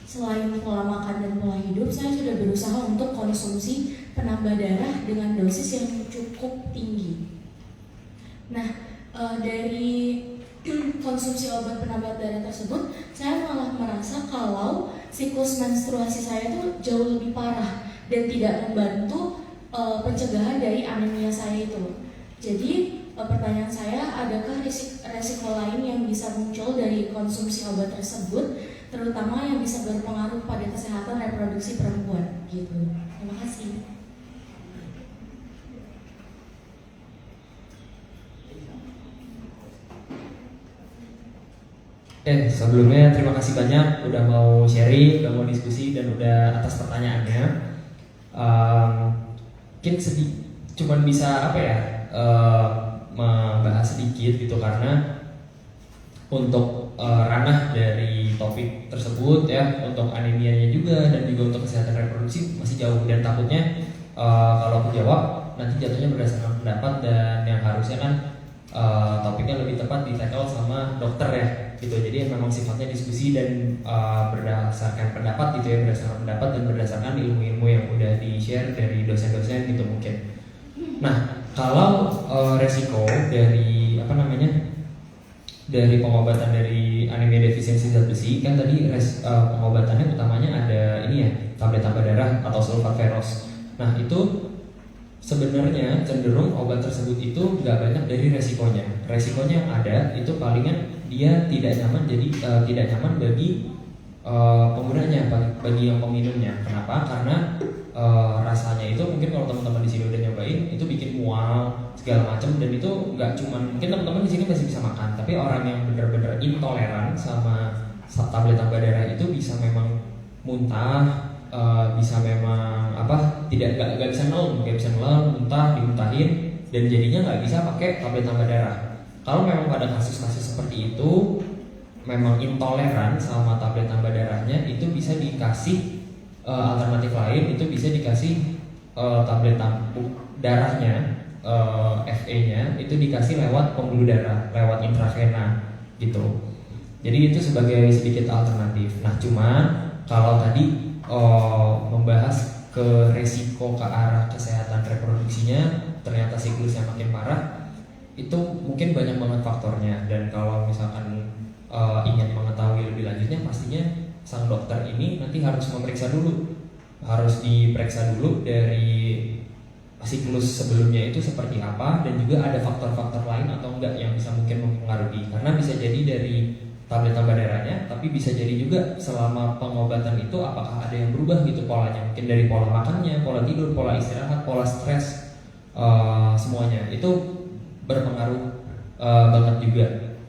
selain pola makan dan pola hidup, saya sudah berusaha untuk konsumsi penambah darah dengan dosis yang cukup tinggi. Nah, dari konsumsi obat penambah darah tersebut, saya malah merasa kalau siklus menstruasi saya itu jauh lebih parah dan tidak membantu pencegahan dari anemia saya itu. Jadi pertanyaan saya, adakah resiko lain yang bisa muncul dari konsumsi obat tersebut, terutama yang bisa berpengaruh pada kesehatan reproduksi perempuan? Gitu. Terima kasih. Sebelumnya terima kasih banyak udah mau sharing, udah mau diskusi, dan udah atas pertanyaannya. Mungkin cuman bisa membahas sedikit gitu, karena untuk ranah dari topik tersebut ya, untuk anemianya juga dan juga untuk kesehatan reproduksi masih jauh, dan takutnya kalau aku jawab nanti jatuhnya berdasarkan pendapat, dan yang harusnya kan topiknya lebih tepat di-tackle sama dokter ya gitu. Jadi memang sifatnya diskusi dan berdasarkan pendapat gitu ya, berdasarkan pendapat dan berdasarkan ilmu-ilmu yang udah di-share dari dosen-dosen gitu mungkin. Nah, kalau resiko dari dari pengobatan dari anemia defisiensi zat besi, kan tadi pengobatannya utamanya ada ini ya, tablet tambah darah atau sulfat ferros. Nah, itu sebenarnya cenderung obat tersebut itu nggak banyak dari resikonya. Resikonya yang ada itu palingan dia tidak nyaman, jadi tidak nyaman bagi penggunanya, bagi yang peminumnya. Kenapa? Karena rasanya itu mungkin kalau teman-teman di sini udah nyobain itu bikin mual segala macam, dan itu nggak cuman mungkin teman-teman di sini masih bisa makan, tapi orang yang benar-benar intoleran sama tablet tambah darah itu bisa memang muntah. Bisa memang nggak bisa nelen, muntah, dimuntahin, dan jadinya nggak bisa pakai tablet tambah darah. Kalau memang pada kasus-kasus seperti itu memang intoleran sama tablet tambah darahnya, itu bisa dikasih alternatif lain, itu bisa dikasih tablet darahnya, FE-nya itu dikasih lewat pembuluh darah, lewat intravena gitu. Jadi itu sebagai sedikit alternatif. Nah, cuman kalau tadi membahas ke resiko ke arah kesehatan reproduksinya, ternyata siklusnya makin parah, itu mungkin banyak banget faktornya. Dan kalau misalkan ingin mengetahui lebih lanjutnya, pastinya sang dokter ini nanti harus memeriksa dulu, harus diperiksa dulu dari siklus sebelumnya itu seperti apa, dan juga ada faktor-faktor lain atau enggak yang bisa mungkin mempengaruhi. Karena bisa jadi dari tablet tambah darahnya, tapi bisa jadi juga selama pengobatan itu apakah ada yang berubah gitu polanya, mungkin dari pola makannya, pola tidur, pola istirahat, pola stres, semuanya itu berpengaruh banget juga,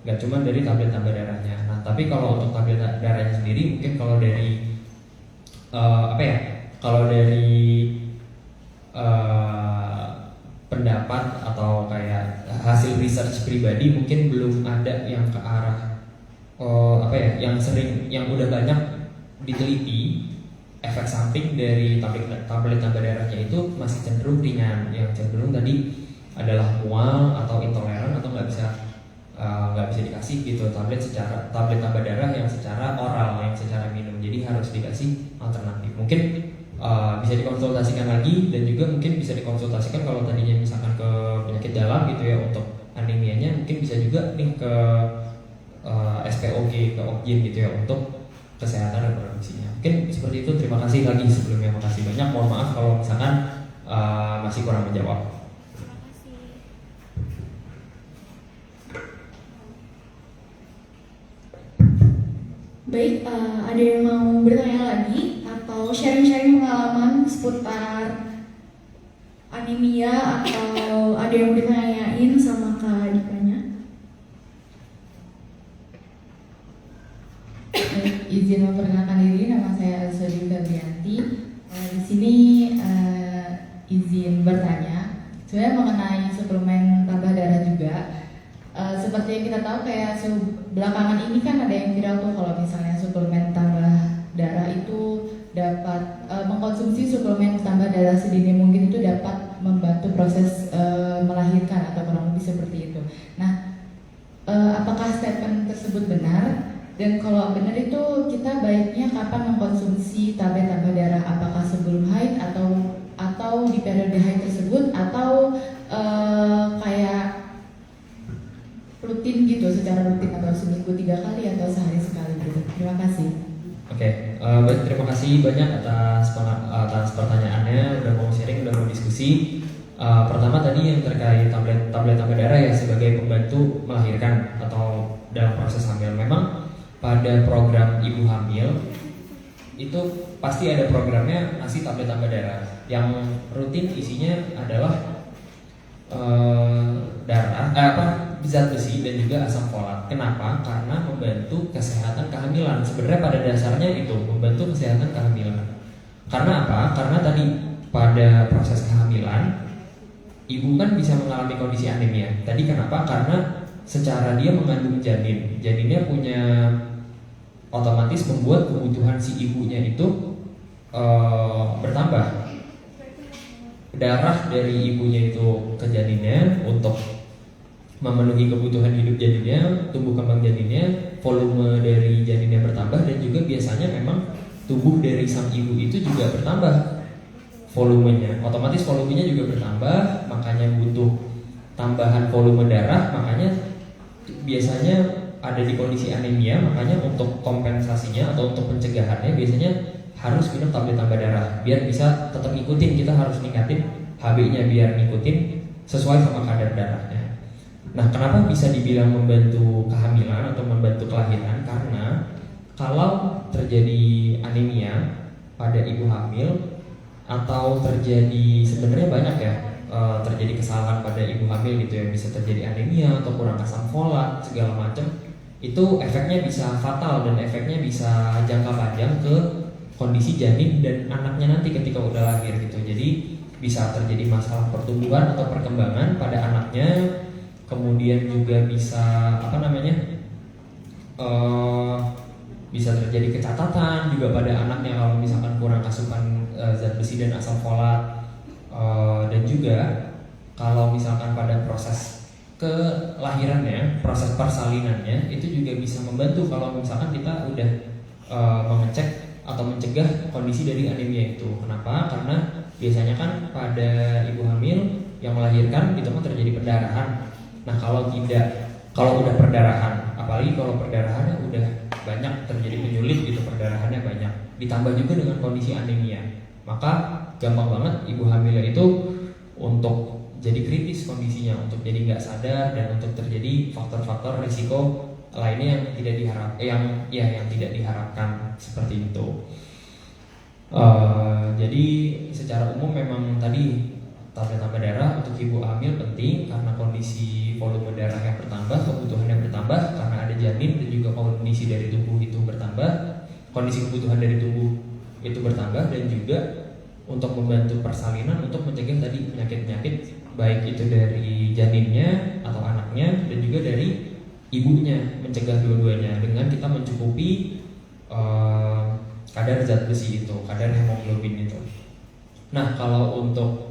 nggak cuma dari tablet tambah darahnya. Nah, tapi kalau untuk tablet darahnya sendiri, mungkin kalau dari kalau dari pendapat atau kayak hasil research pribadi, mungkin belum ada yang ke arah yang sering, yang udah banyak diteliti efek samping dari tablet tambah darahnya itu masih cenderung ringan. Yang cenderung tadi adalah mual atau intoleran atau nggak bisa dikasih gitu tablet tambah darah yang secara oral, yang secara minum. Jadi harus dikasih alternatif. Mungkin bisa dikonsultasikan lagi, dan juga mungkin bisa dikonsultasikan kalau tadinya misalkan ke penyakit dalam gitu ya untuk anemianya, mungkin bisa juga nih ke SPOG, ke OGGYN gitu ya untuk kesehatan reproduksinya. Mungkin seperti itu. Terima kasih lagi sebelumnya, makasih banyak. Mohon maaf kalau misalkan masih kurang menjawab. Baik, ada yang mau bertanya lagi atau sharing-sharing pengalaman seputar anemia, atau ada yang mau ditanyain sama Kak Dikanya? Izin memperkenalkan diri, nama saya Sodi Febrianti. Di sini izin bertanya, sebenarnya mengenai suplemen tambah darah juga. Seperti yang kita tahu kayak belakangan ini kan ada yang viral tuh kalau misalnya suplemen tambah darah itu dapat mengkonsumsi suplemen tambah darah sedini mungkin itu dapat membantu proses melahirkan atau kurang lebih seperti itu. Nah, apakah statement tersebut benar? Dan kalau benar itu kita baiknya kapan mengkonsumsi tablet tambah darah? Apakah sebelum haid atau di periode haid tersebut, atau kayak rutin gitu, secara rutin seminggu 3 kali atau sehari sekali gitu. Terima kasih. Oke, baik, terima kasih banyak atas pertanyaannya, udah mau sharing, udah mau diskusi. Pertama tadi yang terkait tablet tambah darah ya sebagai pembantu melahirkan atau dalam proses hamil. Memang pada program ibu hamil itu pasti ada programnya ngasih tablet tambah darah yang rutin isinya adalah zat besi dan juga asam folat. Kenapa? Karena membantu kesehatan kehamilan. Sebenarnya pada dasarnya itu membantu kesehatan kehamilan. Karena apa? Karena tadi pada proses kehamilan ibu kan bisa mengalami kondisi anemia. Tadi kenapa? Karena secara dia mengandung janin, janinnya punya otomatis membuat kebutuhan si ibunya itu bertambah. Darah dari ibunya itu ke janinnya untuk memenuhi kebutuhan hidup janinnya, tumbuh kembang janinnya, volume dari janinnya bertambah dan juga biasanya memang tubuh dari sang ibu itu juga bertambah volumenya, otomatis volumenya juga bertambah, makanya butuh tambahan volume darah, makanya biasanya ada di kondisi anemia, makanya untuk kompensasinya atau untuk pencegahannya biasanya harus minum tablet tambah darah biar bisa tetap ngikutin, kita harus ningkatin HB-nya biar ngikutin sesuai sama kadar darahnya. Nah, kenapa bisa dibilang membantu kehamilan atau membantu kelahiran? Karena kalau terjadi anemia pada ibu hamil atau terjadi sebenarnya banyak ya terjadi kesalahan pada ibu hamil gitu ya, bisa terjadi anemia atau kurang asam folat segala macam, itu efeknya bisa fatal dan efeknya bisa jangka panjang ke kondisi janin dan anaknya nanti ketika udah lahir gitu. Jadi bisa terjadi masalah pertumbuhan atau perkembangan pada anaknya, kemudian juga bisa bisa terjadi kecacatan juga pada anaknya kalau misalkan kurang asupan zat besi dan asam folat, dan juga kalau misalkan pada proses kelahirannya, proses persalinannya itu juga bisa membantu kalau misalkan kita udah mengecek atau mencegah kondisi dari anemia itu. Kenapa? Karena biasanya kan pada ibu hamil yang melahirkan itu kan terjadi perdarahan. Nah, kalau udah perdarahan, apalagi kalau perdarahannya udah banyak terjadi penyulit gitu, perdarahannya banyak, ditambah juga dengan kondisi anemia, maka gampang banget ibu hamil itu untuk jadi kritis kondisinya, untuk jadi nggak sadar dan untuk terjadi faktor-faktor risiko lainnya yang tidak diharapkan seperti itu. Jadi secara umum memang tadi tablet tambah darah untuk ibu hamil penting karena kondisi volume darah yang bertambah, kebutuhannya bertambah karena ada janin dan juga kondisi dari tubuh itu bertambah, kondisi kebutuhan dari tubuh itu bertambah, dan juga untuk membantu persalinan untuk mencegah tadi penyakit-penyakit baik itu dari janinnya atau anaknya dan juga dari ibunya, mencegah dua-duanya dengan kita mencukupi kadar zat besi itu, kadar hemoglobin itu. Nah, kalau untuk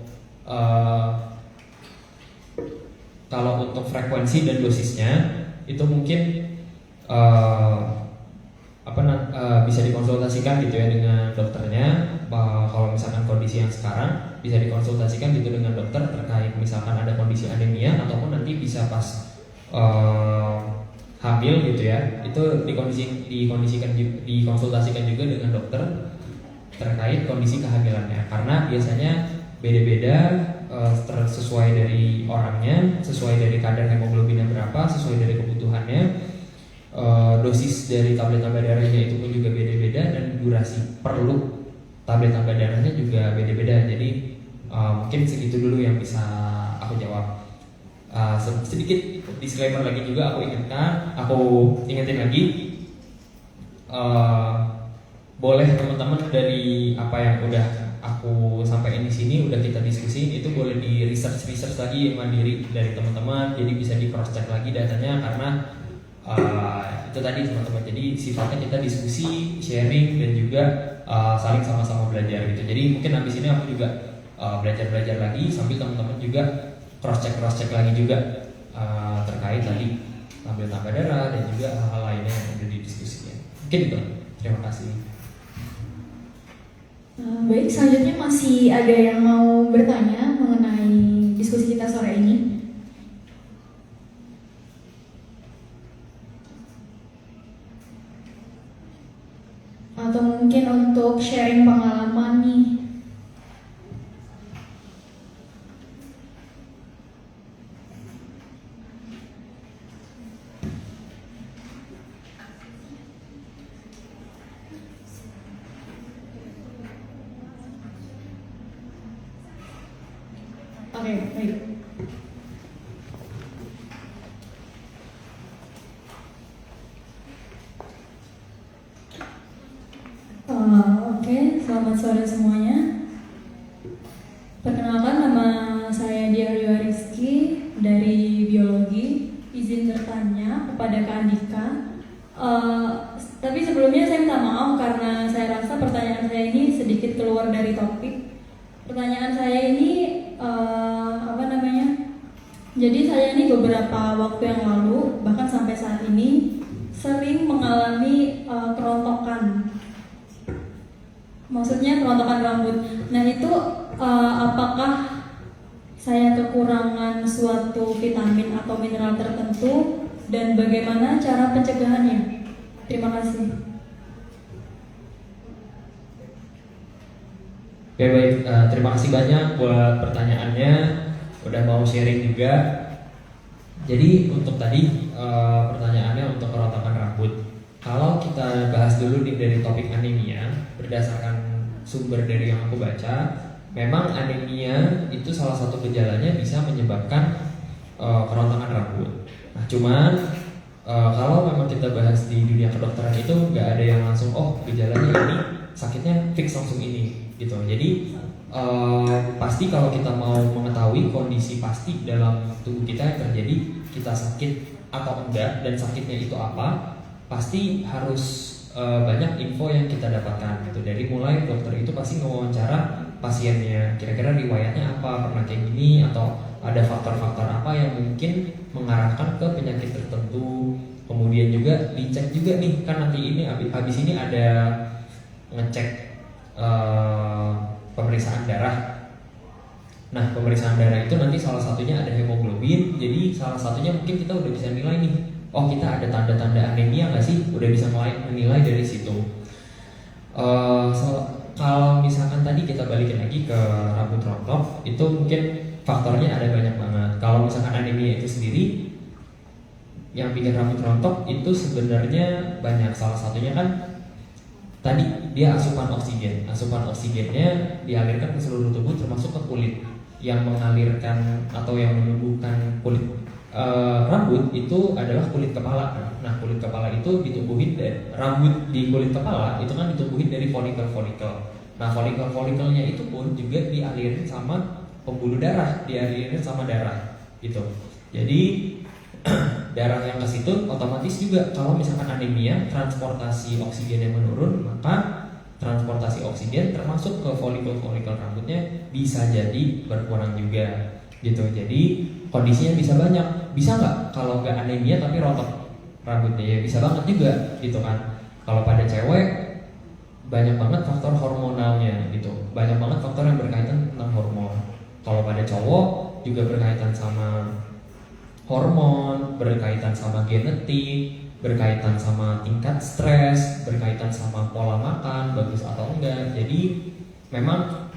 frekuensi dan dosisnya itu mungkin bisa dikonsultasikan gitu ya dengan dokternya. Kalau misalkan kondisi yang sekarang bisa dikonsultasikan gitu dengan dokter terkait misalkan ada kondisi anemia ataupun nanti bisa pas hamil gitu ya, itu dikonsultasikan juga dengan dokter terkait kondisi kehamilannya, karena biasanya beda-beda sesuai dari orangnya, sesuai dari kadar hemoglobinnya berapa, sesuai dari kebutuhannya, dosis dari tablet tambah darahnya itu pun juga beda-beda, dan durasi perlu tablet tambah darahnya juga beda-beda. Jadi mungkin segitu dulu yang bisa aku jawab. Sedikit disclaimer lagi juga aku ingetin lagi, boleh teman-teman dari apa yang udah aku sampaikan di sini, udah kita diskusi, itu boleh di research lagi mandiri dari teman-teman, jadi bisa di cross check lagi datanya, karena itu tadi teman-teman, jadi sifatnya kita diskusi, sharing, dan juga saling sama-sama belajar gitu. Jadi mungkin habis ini aku juga belajar lagi sambil teman-teman juga cross check lagi juga terkait tadi tablet tambah darah dan juga hal-hal lainnya yang ada di diskusinya. Mungkin itu. Terima kasih. Baik, selanjutnya masih ada yang mau bertanya mengenai diskusi kita sore ini? mungkin untuk sharing pengalaman nih. Oke, baik. Oke, selamat sore semuanya. Perkenalkan, nama saya Dia Aryo Rizky dari Biologi. Izin bertanya kepada Kak Andika. Tapi sebelumnya saya minta maaf karena saya rasa pertanyaan saya ini sedikit keluar dari topik. Pertanyaan saya ini jadi saya ini beberapa waktu yang lalu, bahkan sampai saat ini, sering mengalami kerontokan. Maksudnya kerontokan rambut. Nah itu apakah saya kekurangan suatu vitamin atau mineral tertentu, dan bagaimana cara pencegahannya? Terima kasih. Oke, baik, terima kasih banyak buat pertanyaannya, udah mau sharing juga. Jadi untuk tadi pertanyaannya untuk kerontokan rambut. Kalau kita bahas dulu nih dari topik anemia, berdasarkan sumber dari yang aku baca, memang anemia itu salah satu gejalanya bisa menyebabkan kerontokan rambut. Nah, cuman kalau memang kita bahas di dunia kedokteran itu nggak ada yang langsung gejalanya ini, sakitnya fix langsung ini gitu. Jadi pasti kalau kita mau mengetahui kondisi pasti dalam tubuh kita yang terjadi, kita sakit atau enggak dan sakitnya itu apa, pasti harus banyak info yang kita dapatkan gitu. Dari mulai dokter itu pasti ngewawancara pasiennya, kira-kira riwayatnya apa, pernah kayak gini, atau ada faktor-faktor apa yang mungkin mengarahkan ke penyakit tertentu. Kemudian juga dicek juga nih, kan nanti ini habis ini ada ngecek pemeriksaan darah. Nah, pemeriksaan darah itu nanti salah satunya ada hemoglobin. Jadi salah satunya mungkin kita udah bisa nilai nih, kita ada tanda-tanda anemia nggak sih? Udah bisa menilai dari situ. Kalau misalkan tadi kita balikin lagi ke rambut rontok, itu mungkin faktornya ada banyak banget. Kalau misalkan anemia itu sendiri, yang bikin rambut rontok itu sebenarnya banyak. Salah satunya kan tadi dia asupan oksigen. Asupan oksigennya dialirkan ke seluruh tubuh termasuk ke kulit. Yang mengalirkan atau yang menumbuhkan kulit rambut itu adalah kulit kepala. Nah, kulit kepala itu ditumbuhin dari rambut di kulit kepala itu kan ditumbuhin dari folikel-folikel. Nah, folikel-folikelnya itu pun juga dialirin sama pembuluh darah, dialirin sama darah gitu. Jadi darah yang ke situ otomatis juga kalau misalkan anemia, transportasi oksigennya menurun, maka transportasi oksigen termasuk ke folikel-folikel rambutnya bisa jadi berkurang juga gitu. Jadi kondisinya bisa banyak. Bisa nggak kalau nggak anemia tapi rontok rambutnya? Ya bisa banget juga gitu kan. Kalau pada cewek banyak banget faktor hormonalnya gitu, banyak banget faktor yang berkaitan tentang hormon. Kalau pada cowok juga berkaitan sama hormon, berkaitan sama genetik, berkaitan sama tingkat stres, berkaitan sama pola makan, bagus atau enggak. Jadi memang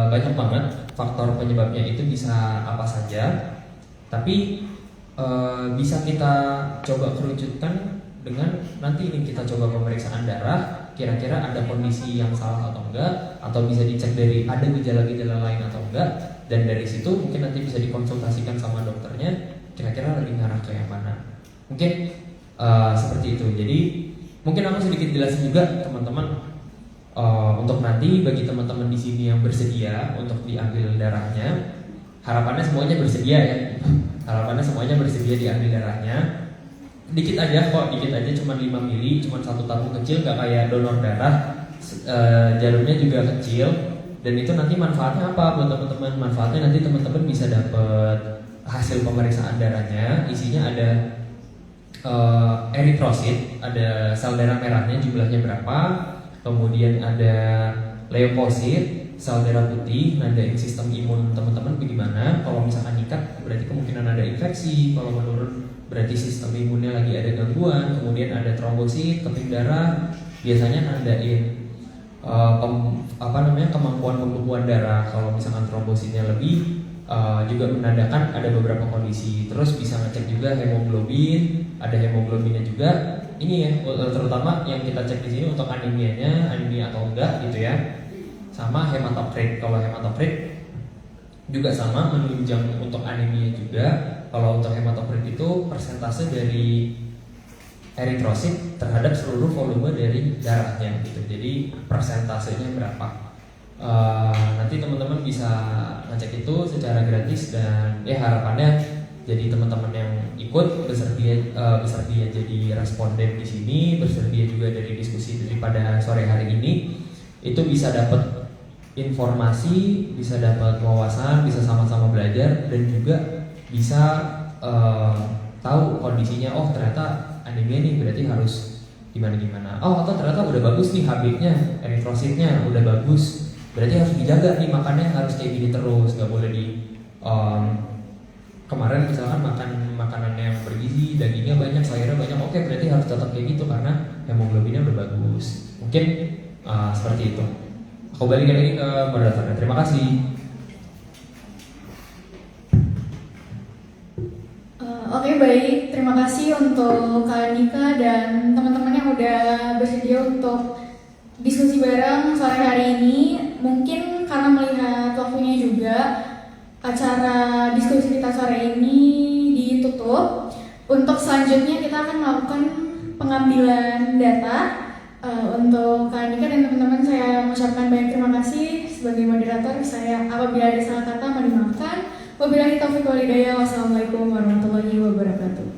banyak banget faktor penyebabnya, itu bisa apa saja. Tapi bisa kita coba kerucutkan dengan nanti ini kita coba pemeriksaan darah, kira-kira ada kondisi yang salah atau enggak, atau bisa dicek dari ada gejala-gejala lain atau enggak, dan dari situ mungkin nanti bisa dikonsultasikan sama dokternya, kira-kira lebih ngarah ke yang mana. Mungkin seperti itu. Jadi mungkin aku sedikit jelasin juga teman-teman, untuk nanti bagi teman-teman di sini yang bersedia untuk diambil darahnya, harapannya semuanya bersedia ya. Harapannya semuanya bersedia diambil darahnya. Dikit aja kok, dikit aja, cuma 5 mili, cuma satu tabung kecil, gak kayak donor darah. Jalurnya juga kecil, dan itu nanti manfaatnya apa buat teman-teman? Manfaatnya nanti teman-teman bisa dapat hasil pemeriksaan darahnya, isinya ada eritrosit, ada sel darah merahnya jumlahnya berapa, kemudian ada leukosit, sel darah putih, nandain sistem imun teman-teman bagaimana. Kalau misalkan nikah berarti kemungkinan ada infeksi, kalau menurun berarti sistem imunnya lagi ada gangguan. Kemudian ada trombosit, keping darah, biasanya nandain kemampuan pembekuan darah. Kalau misalkan trombositnya lebih, juga menandakan ada beberapa kondisi. Terus bisa ngecek juga hemoglobin, ada hemoglobinnya juga. Ini ya, terutama yang kita cek di sini untuk anemianya, anemia atau enggak gitu ya. Sama hematokrit. Kalau hematokrit juga sama, menunjang untuk anemia juga. Kalau untuk hematokrit itu persentase dari eritrosit terhadap seluruh volume dari darahnya gitu. Jadi persentasenya berapa? Nanti teman-teman bisa ngecek itu secara gratis, dan ya harapannya jadi teman-teman yang ikut bersedia jadi responden di sini, bersedia juga dari diskusi daripada sore hari ini, itu bisa dapat informasi, bisa dapat wawasan, bisa sama-sama belajar, dan juga bisa tahu kondisinya. Oh ternyata anemia nih, berarti harus gimana. Oh atau ternyata udah bagus nih HB-nya, eritrositnya udah bagus, berarti harus dijaga nih makannya, harus kayak gini terus, nggak boleh di kemarin misalkan makan makanan yang bergizi, dagingnya banyak, sayurnya banyak, oke berarti harus tetap kayak gitu karena hemoglobinnya udah bagus. Mungkin seperti itu. Aku balik lagi ke moderatornya. Terima kasih. Oke, baik. Terima kasih untuk Kak Nika dan teman-teman yang udah bersedia untuk diskusi bareng sore hari ini. Mungkin karena melihat waktunya juga, acara diskusi kita sore ini ditutup. Untuk selanjutnya kita akan melakukan pengambilan data. Untuk Kak Nika dan teman-teman saya mengucapkan banyak terima kasih sebagai moderator. Saya apabila ada salah kata mohon dimaafkan. Wabillahi taufiq wal hidayah. Wassalamualaikum warahmatullahi wabarakatuh.